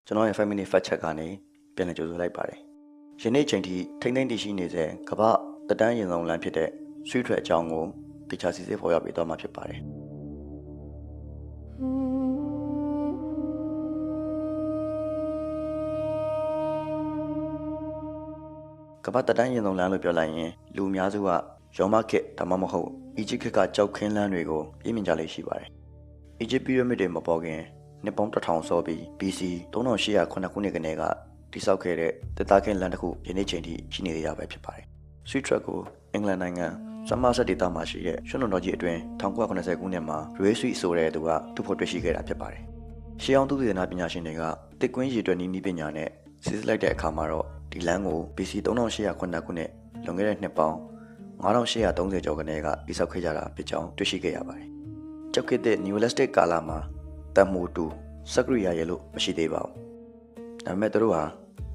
ကျွန်တော်ရဲ့ family fact check ကနေပြန်လည်ကြိုဆိုလိုက်ပါတယ်။ယနေ့ချိန်ထိထိမ့်သိမ့်တည်ရှိနေတဲ့ကမ္ဘာတတန်းရင်ဆောင်လမ်းဖြစ်တဲ့ဆွေးထွက်အကြောင်းကိုတခြားစီစစ်ဖော်ပြပေးသွားမှာဖြစ်ပါတယ်။ကမ္ဘာတတန်းရင်ဆောင်လမ်းလို့ပြောလိုက်ရင်လူအများစုကရောမခေတ်ဒါမှမဟုတ်အီဂျစ်ခေတ်ကကြောက်ခင်းလမ်းတွေကိုပြင်းပြကြလေးရှိပါတယ်။အီဂျစ်ပီရမစ်တွေမပေါ်ခင်နှစ်ပေါင်း1000စောပြီး BC 3809ခုနှစ်ကနေကတိစောက်ခဲ့တဲ့တသားခင်းလမ်းတစ်ခုယနေ့ချိန်ထိရှိနေသေးတာပဲဖြစ်ပါတယ်။ Swiss Track ကိုအင်္ဂလန်နိုင်ငံဆမ်မာဆက်ဒေသမှာရှိတဲ့ရွှေလွန်တော်ကြီးအတွင်း1980ခုနှစ်မှာ Ray Sweet ဆိုတဲ့သူကတူဖို့တွေ့ရှိခဲ့တာဖြစ်ပါတယ်။ရှေးအောင်သုတေသနပညာရှင်တွေကတစ်ကွင်းရည်တွက်နည်းပညာနဲ့စစ်စစ်လိုက်တဲ့အခါမှာတော့ဒီလမ်းကို BC 3809ခုနှစ်လွန်ခဲ့တဲ့နှစ်ပေါင်း9830ကျော်ကနေကတိစောက်ခဲ့ကြတာဖြစ်ကြောင်းတွေ့ရှိခဲ့ရပါတယ်။ကျောက်ခေတ်တဲ့ Neolithic ကာလမှာတံမိုးတူစက်ကရိယာရဲ့လို့မရှိသေးပါဘူး။ဒါပေမဲ့သူတို့ဟာ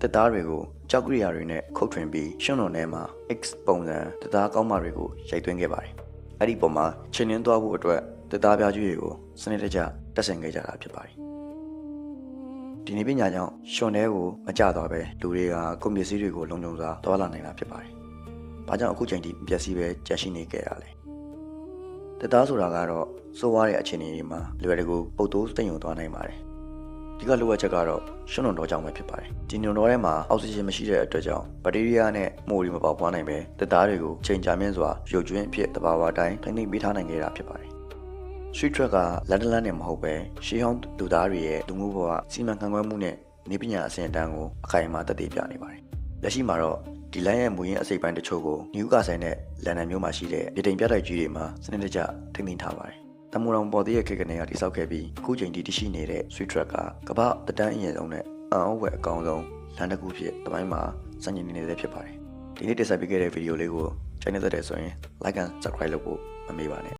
တက်သားတွေကိုကြောက်ကရိယာတွေနဲ့ခုတ်ထွင်ပြီးရှွန့်လွန်ထဲမှာ X ပုံစံတက်သားကောင်းမတွေကိုရိုက်သွင်းခဲ့ပါတယ်။အဲ့ဒီပုံမှာချင်းနှင်းသွားဖို့အတွက်တက်သားပြားကြီးတွေကိုစနစ်တကျတက်ဆင်ခဲ့ကြတာဖြစ်ပါတယ်။ဒီနေ့ပညာကြောင့်ရှွန့်ထဲကိုမကျသွားပဲလူတွေကကုန်ပစ္စည်းတွေကိုလုံခြုံစွာသွားလာနိုင်တာဖြစ်ပါတယ်။ဘာကြောင့်အခုချိန်ထိပျက်စီးပဲကျန်ရှိနေခဲ့ရလဲ။တက်သားဆိုတာကတော့စိုးဝါးတဲ့အခြေအနေတွေမှာလွယ်တကူပုတ်တိုးတိမ်ယုံသွားနိုင်ပါတယ်။ဒီကလိုအပ်ချက်ကတော့ရှွန့်လွန်တော်ကြောင့်ပဲဖြစ်ပါတယ်။ဒီညွန်တော်ထဲမှာအောက်ဆီဂျင်မရှိတဲ့အတွက်ကြောင့်ဘက်တီးရီးယားနဲ့မိုးရီမပေါက်ပွားနိုင်ပဲတက်သားတွေကိုချိန်ကြာမြင့်စွာရုပ်ကျွင်းအဖြစ်တဘာဝတိုင်းထိမ့်သိမ့်ပေးထားနိုင်ခဲ့တာဖြစ်ပါတယ်။ Swiss Track ကလန်ဒန်နဲ့မဟုတ်ပဲရှေးဟောင်းလူသားတွေရဲ့လူမှုဘဝစီမံခန့်ခွဲမှုနဲ့နေပညာအဆင့်အတန်းကိုအခိုင်အမာသက်သေပြနေပါတယ်။လက်ရှိမှာတော့ဒီလမ်းရဲ့မူရင်းအစိပ်ပိုင်းတချို့ကိုနယူကာဆယ်နဲ့လန်ဒန်မြို့မှာရှိတဲ့ပြည်တိမ်ပြတိုက်ကြီးတွေမှာစနစ်တကျထိန်းသိမ်းထားပါတယ်။တမူတော်ပေါ်သေးရဲ့ခေတ်ကနေကတိစောက်ခဲ့ပြီးအခုချိန်ထိတရှိနေတဲ့ Swiss Track ကကမ္ဘာတတန်းအရင်ဆုံးနဲ့အံ့ဩဖွယ်အကောင်းဆုံးလမ်းတစ်ခုဖြစ်တပိုင်းမှာစံချိန်နေနေဖြစ်ပါတယ်။ဒီနေ့တင်ဆက်ပေးခဲ့တဲ့ဗီဒီယိုလေးကိုကြိုက်နေတဲ့ဆိုရင် like and subscribe လုပ်ဖို့မမေ့ပါနဲ့